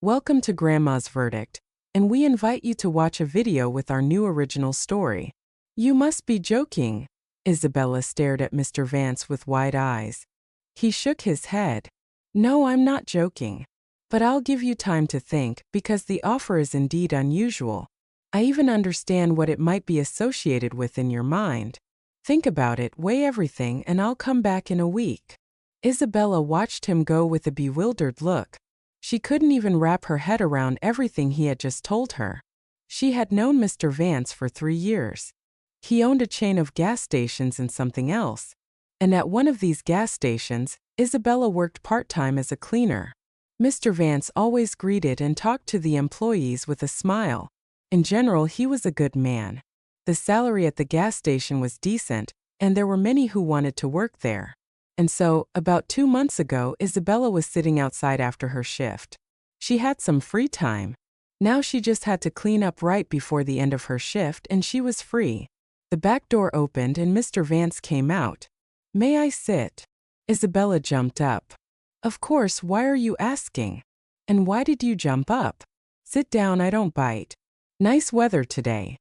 Welcome to Grandma's Verdict, and we invite you to watch a video with our new original story. You must be joking. Isabella stared at Mr. Vance with wide eyes. He shook his head. No, I'm not joking. But I'll give you time to think, because the offer is indeed unusual. I even understand what it might be associated with in your mind. Think about it, weigh everything, and I'll come back in a week. Isabella watched him go with a bewildered look. She couldn't even wrap her head around everything he had just told her. She had known Mr. Vance for 3 years. He owned a chain of gas stations and something else. And at one of these gas stations, Isabella worked part-time as a cleaner. Mr. Vance always greeted and talked to the employees with a smile. In general, he was a good man. The salary at the gas station was decent, and there were many who wanted to work there. And so, about 2 months ago, Isabella was sitting outside after her shift. She had some free time. Now she just had to clean up right before the end of her shift, and she was free. The back door opened and Mr. Vance came out. May I sit? Isabella jumped up. Of course, why are you asking? And why did you jump up? Sit down, I don't bite. Nice weather today.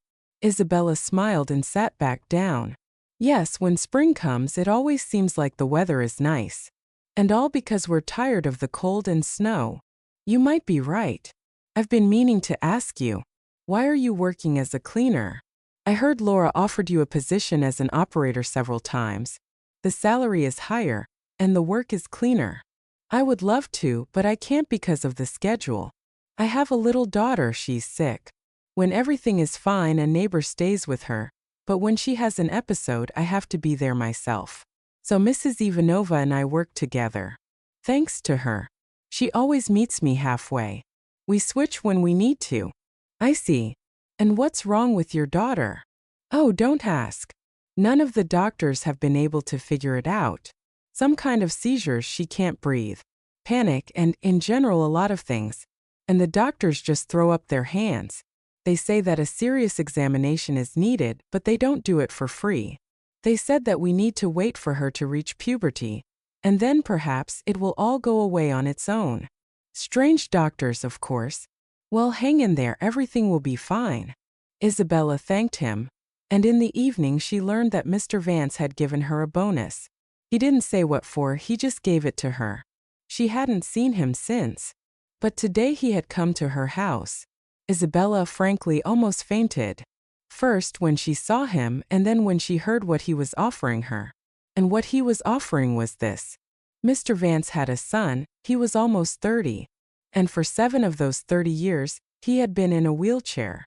Isabella smiled and sat back down. Yes, when spring comes, it always seems like the weather is nice. And all because we're tired of the cold and snow. You might be right. I've been meaning to ask you, why are you working as a cleaner? I heard Laura offered you a position as an operator several times. The salary is higher, and the work is cleaner. I would love to, but I can't because of the schedule. I have a little daughter, she's sick. When everything is fine, a neighbor stays with her, but when she has an episode, I have to be there myself. So Mrs. Ivanova and I work together. Thanks to her. She always meets me halfway. We switch when we need to. I see. And what's wrong with your daughter? Oh, don't ask. None of the doctors have been able to figure it out. Some kind of seizures, she can't breathe. Panic and, in general, a lot of things. And the doctors just throw up their hands. They say that a serious examination is needed, but they don't do it for free. They said that we need to wait for her to reach puberty, and then perhaps it will all go away on its own. Strange doctors, of course. Well, hang in there, everything will be fine. Isabella thanked him, and in the evening she learned that Mr. Vance had given her a bonus. He didn't say what for, he just gave it to her. She hadn't seen him since. But today he had come to her house. Isabella frankly almost fainted. First when she saw him, and then when she heard what he was offering her. And what he was offering was this. Mr. Vance had a son, he was almost 30. And for 7 of those 30 years, he had been in a wheelchair.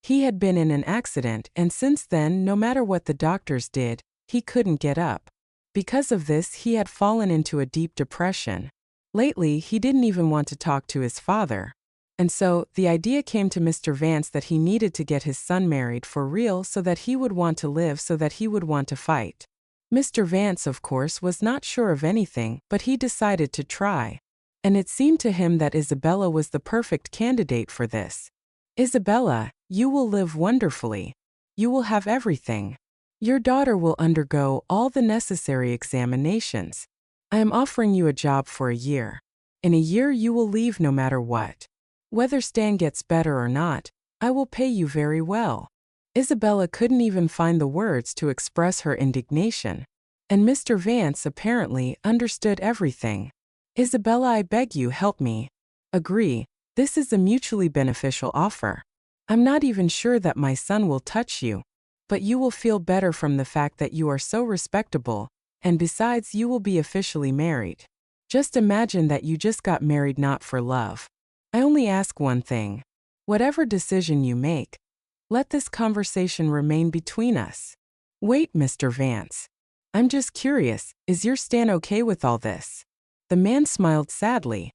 He had been in an accident, and since then, no matter what the doctors did, he couldn't get up. Because of this, he had fallen into a deep depression. Lately, he didn't even want to talk to his father. And so, the idea came to Mr. Vance that he needed to get his son married for real so that he would want to live, so that he would want to fight. Mr. Vance, of course, was not sure of anything, but he decided to try. And it seemed to him that Isabella was the perfect candidate for this. Isabella, you will live wonderfully. You will have everything. Your daughter will undergo all the necessary examinations. I am offering you a job for a year. In a year you will leave no matter what. Whether Stan gets better or not, I will pay you very well. Isabella couldn't even find the words to express her indignation. And Mr. Vance apparently understood everything. Isabella, I beg you, help me. Agree, this is a mutually beneficial offer. I'm not even sure that my son will touch you. But you will feel better from the fact that you are so respectable, and besides you will be officially married. Just imagine that you just got married not for love. I only ask one thing. Whatever decision you make, let this conversation remain between us. Wait, Mr. Vance. I'm just curious, is your Stan okay with all this? The man smiled sadly.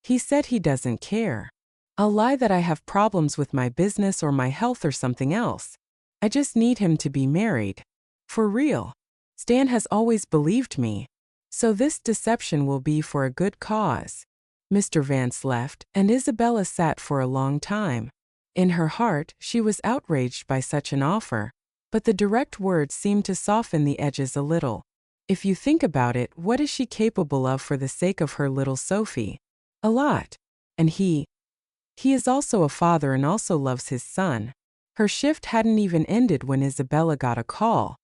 He said he doesn't care. I'll lie that I have problems with my business or my health or something else. I just need him to be married. For real. Stan has always believed me. So this deception will be for a good cause. Mr. Vance left, and Isabella sat for a long time. In her heart, she was outraged by such an offer, but the direct words seemed to soften the edges a little. If you think about it, what is she capable of for the sake of her little Sophie? A lot. And he is also a father and also loves his son. Her shift hadn't even ended when Isabella got a call.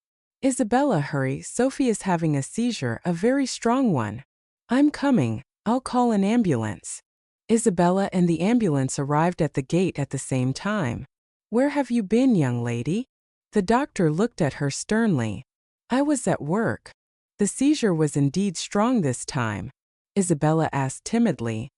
Isabella, hurry, Sophie is having a seizure, a very strong one. I'm coming, I'll call an ambulance. Isabella and the ambulance arrived at the gate at the same time. Where have you been, young lady? The doctor looked at her sternly. I was at work. The seizure was indeed strong this time. Isabella asked timidly.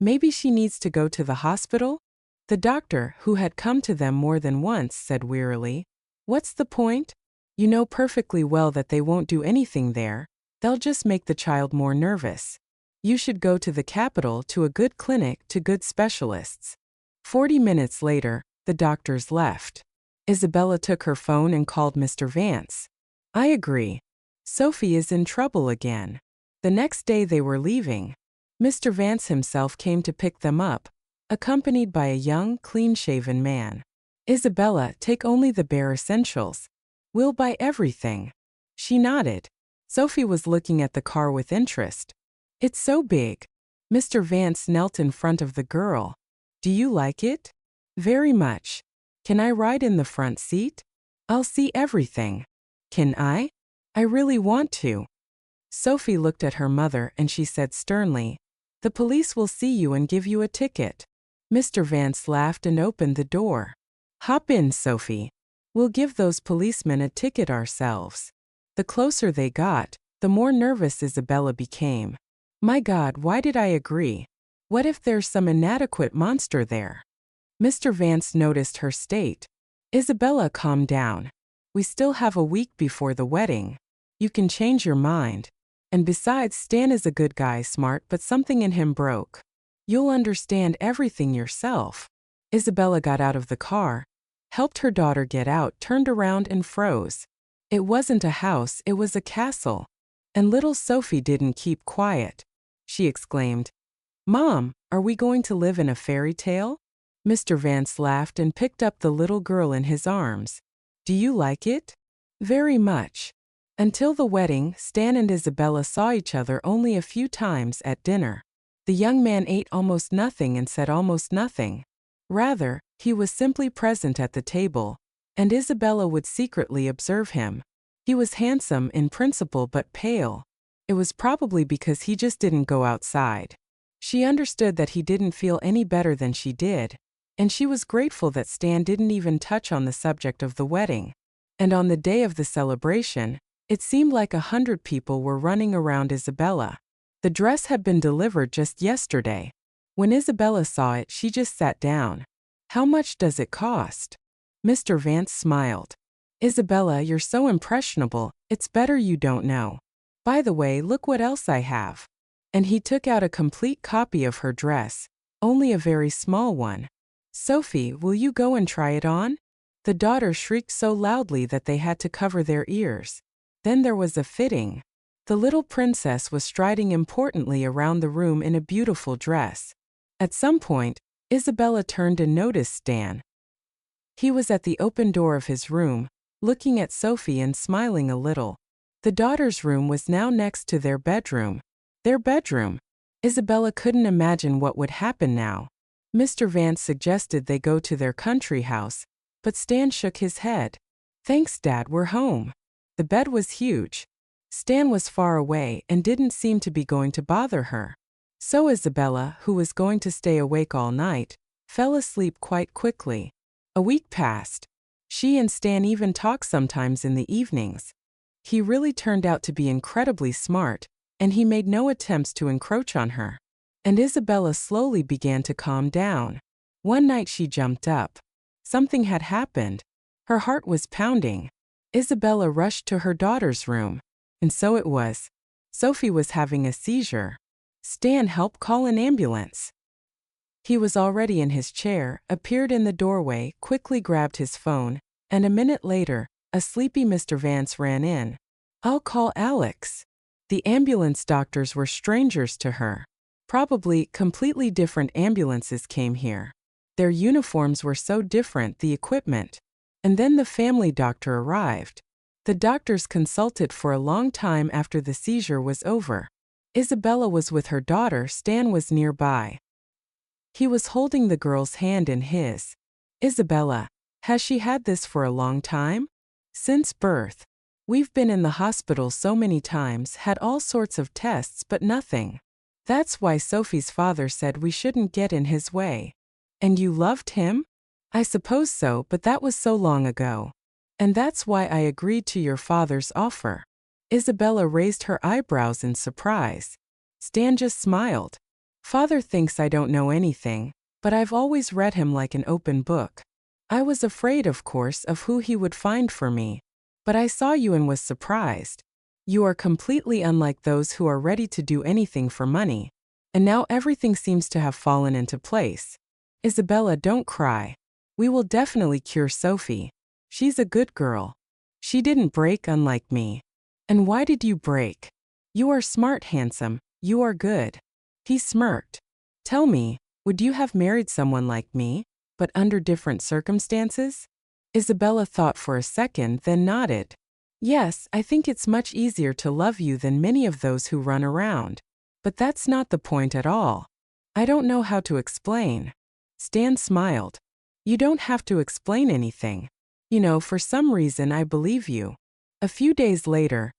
Maybe she needs to go to the hospital? The doctor, who had come to them more than once, said wearily. What's the point? You know perfectly well that they won't do anything there. They'll just make the child more nervous. You should go to the capital, to a good clinic, to good specialists. 40 minutes later, the doctors left. Isabella took her phone and called Mr. Vance. I agree. Sophie is in trouble again. The next day they were leaving. Mr. Vance himself came to pick them up, accompanied by a young, clean-shaven man. Isabella, take only the bare essentials. We'll buy everything. She nodded. Sophie was looking at the car with interest. It's so big. Mr. Vance knelt in front of the girl. Do you like it? Very much. Can I ride in the front seat? I'll see everything. Can I? I really want to. Sophie looked at her mother and she said sternly, the police will see you and give you a ticket. Mr. Vance laughed and opened the door. Hop in, Sophie. We'll give those policemen a ticket ourselves. The closer they got, the more nervous Isabella became. My God, why did I agree? What if there's some inadequate monster there? Mr. Vance noticed her state. Isabella, calm down. We still have a week before the wedding. You can change your mind. And besides, Stan is a good guy, smart, but something in him broke. You'll understand everything yourself. Isabella got out of the car, helped her daughter get out, turned around and froze. It wasn't a house, it was a castle. And little Sophie didn't keep quiet. She exclaimed, Mom, are we going to live in a fairy tale? Mr. Vance laughed and picked up the little girl in his arms. Do you like it? Very much. Until the wedding, Stan and Isabella saw each other only a few times at dinner. The young man ate almost nothing and said almost nothing. Rather, he was simply present at the table, and Isabella would secretly observe him. He was handsome in principle but pale. It was probably because he just didn't go outside. She understood that he didn't feel any better than she did, and she was grateful that Stan didn't even touch on the subject of the wedding. And on the day of the celebration, it seemed like 100 people were running around Isabella. The dress had been delivered just yesterday. When Isabella saw it, she just sat down. How much does it cost? Mr. Vance smiled. Isabella, you're so impressionable, it's better you don't know. By the way, look what else I have. And he took out a complete copy of her dress, only a very small one. Sophie, will you go and try it on? The daughter shrieked so loudly that they had to cover their ears. Then there was a fitting. The little princess was striding importantly around the room in a beautiful dress. At some point, Isabella turned and noticed Stan. He was at the open door of his room, looking at Sophie and smiling a little. The daughter's room was now next to their bedroom. Their bedroom. Isabella couldn't imagine what would happen now. Mr. Vance suggested they go to their country house, but Stan shook his head. Thanks, Dad, we're home. The bed was huge. Stan was far away and didn't seem to be going to bother her. So Isabella, who was going to stay awake all night, fell asleep quite quickly. A week passed. She and Stan even talked sometimes in the evenings. He really turned out to be incredibly smart, and he made no attempts to encroach on her. And Isabella slowly began to calm down. One night she jumped up. Something had happened. Her heart was pounding. Isabella rushed to her daughter's room. And so it was. Sophie was having a seizure. Stan, help, call an ambulance. He was already in his chair, appeared in the doorway, quickly grabbed his phone, and a minute later, a sleepy Mr. Vance ran in. I'll call Alex. The ambulance doctors were strangers to her. Probably completely different ambulances came here. Their uniforms were so different, the equipment. And then the family doctor arrived. The doctors consulted for a long time after the seizure was over. Isabella was with her daughter, Stan was nearby. He was holding the girl's hand in his. Isabella, has she had this for a long time? Since birth. We've been in the hospital so many times, had all sorts of tests, but nothing. That's why Sophie's father said we shouldn't get in his way. And you loved him? I suppose so, but that was so long ago. And that's why I agreed to your father's offer. Isabella raised her eyebrows in surprise. Stan just smiled. Father thinks I don't know anything, but I've always read him like an open book. I was afraid, of course, of who he would find for me. But I saw you and was surprised. You are completely unlike those who are ready to do anything for money. And now everything seems to have fallen into place. Isabella, don't cry. We will definitely cure Sophie. She's a good girl. She didn't break unlike me. And why did you break? You are smart, handsome. You are good. He smirked. Tell me, would you have married someone like me, but under different circumstances? Isabella thought for a second, then nodded. Yes, I think it's much easier to love you than many of those who run around. But that's not the point at all. I don't know how to explain. Stan smiled. You don't have to explain anything. You know, for some reason I believe you. A few days later,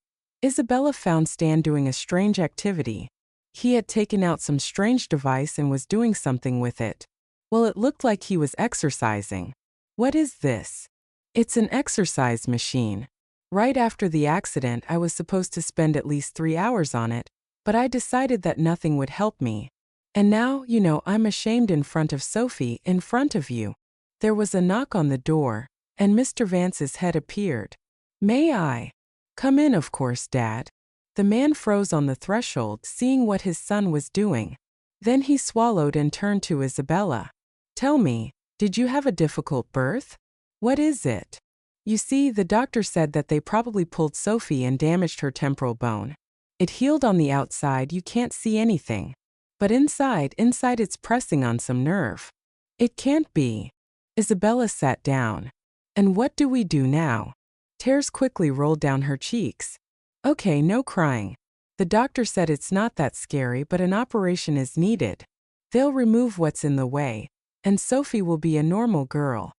Isabella found Stan doing a strange activity. He had taken out some strange device and was doing something with it. Well, it looked like he was exercising. What is this? It's an exercise machine. Right after the accident, I was supposed to spend at least 3 hours on it, but I decided that nothing would help me. And now, you know, I'm ashamed in front of Sophie, in front of you. There was a knock on the door, and Mr. Vance's head appeared. May I? Come in, of course, Dad. The man froze on the threshold, seeing what his son was doing. Then he swallowed and turned to Isabella. Tell me, did you have a difficult birth? What is it? You see, the doctor said that they probably pulled Sophie and damaged her temporal bone. It healed on the outside, you can't see anything. But inside it's pressing on some nerve. It can't be. Isabella sat down. And what do we do now? Tears quickly rolled down her cheeks. Okay, no crying. The doctor said it's not that scary, but an operation is needed. They'll remove what's in the way, and Sophie will be a normal girl.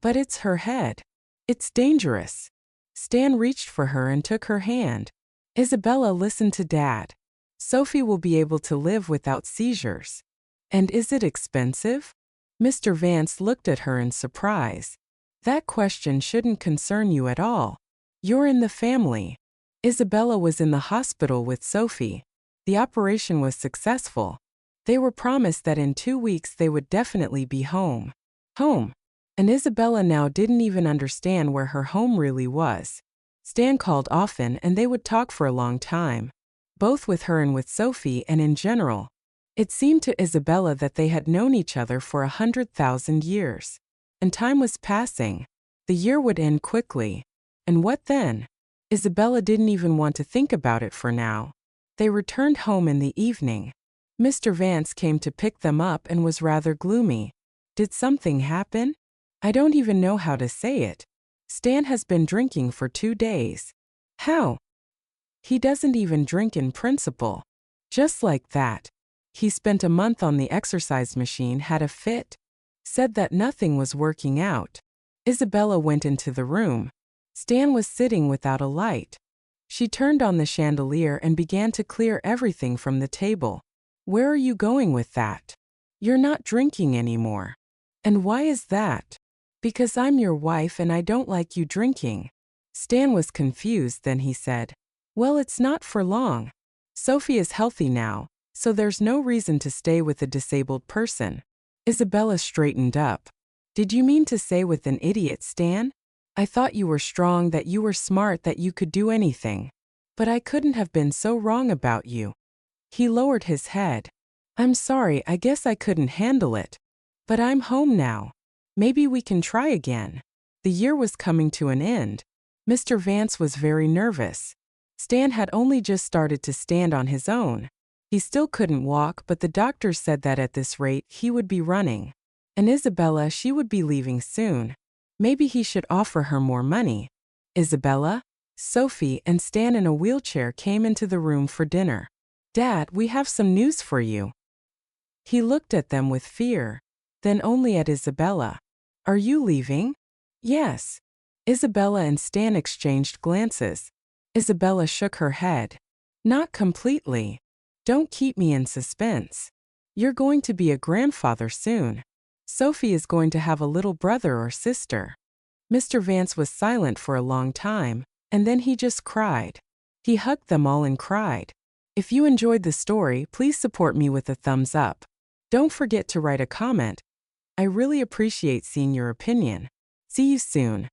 But it's her head. It's dangerous. Stan reached for her and took her hand. Isabella, listen to Dad. Sophie will be able to live without seizures. And is it expensive? Mr. Vance looked at her in surprise. That question shouldn't concern you at all. You're in the family. Isabella was in the hospital with Sophie. The operation was successful. They were promised that in 2 weeks they would definitely be home. Home. And Isabella now didn't even understand where her home really was. Stan called often and they would talk for a long time. Both with her and with Sophie, and in general. It seemed to Isabella that they had known each other for 100,000 years. And time was passing. The year would end quickly. And what then? Isabella didn't even want to think about it for now. They returned home in the evening. Mr. Vance came to pick them up and was rather gloomy. Did something happen? I don't even know how to say it. Stan has been drinking for 2 days. How? He doesn't even drink in principle. Just like that. He spent a month on the exercise machine, had a fit. Said that nothing was working out. Isabella went into the room. Stan was sitting without a light. She turned on the chandelier and began to clear everything from the table. Where are you going with that? You're not drinking anymore. And why is that? Because I'm your wife and I don't like you drinking. Stan was confused, then he said, well, it's not for long. Sophie is healthy now, so there's no reason to stay with a disabled person. Isabella straightened up. Did you mean to say with an idiot, Stan? I thought you were strong, that you were smart, that you could do anything. But I couldn't have been so wrong about you. He lowered his head. I'm sorry, I guess I couldn't handle it. But I'm home now. Maybe we can try again. The year was coming to an end. Mr. Vance was very nervous. Stan had only just started to stand on his own. He still couldn't walk, but the doctor said that at this rate he would be running. And Isabella, she would be leaving soon. Maybe he should offer her more money. Isabella, Sophie, and Stan in a wheelchair came into the room for dinner. Dad, we have some news for you. He looked at them with fear, then only at Isabella. Are you leaving? Yes. Isabella and Stan exchanged glances. Isabella shook her head. Not completely. Don't keep me in suspense. You're going to be a grandfather soon. Sophie is going to have a little brother or sister. Mr. Vance was silent for a long time, and then he just cried. He hugged them all and cried. If you enjoyed the story, please support me with a thumbs up. Don't forget to write a comment. I really appreciate seeing your opinion. See you soon.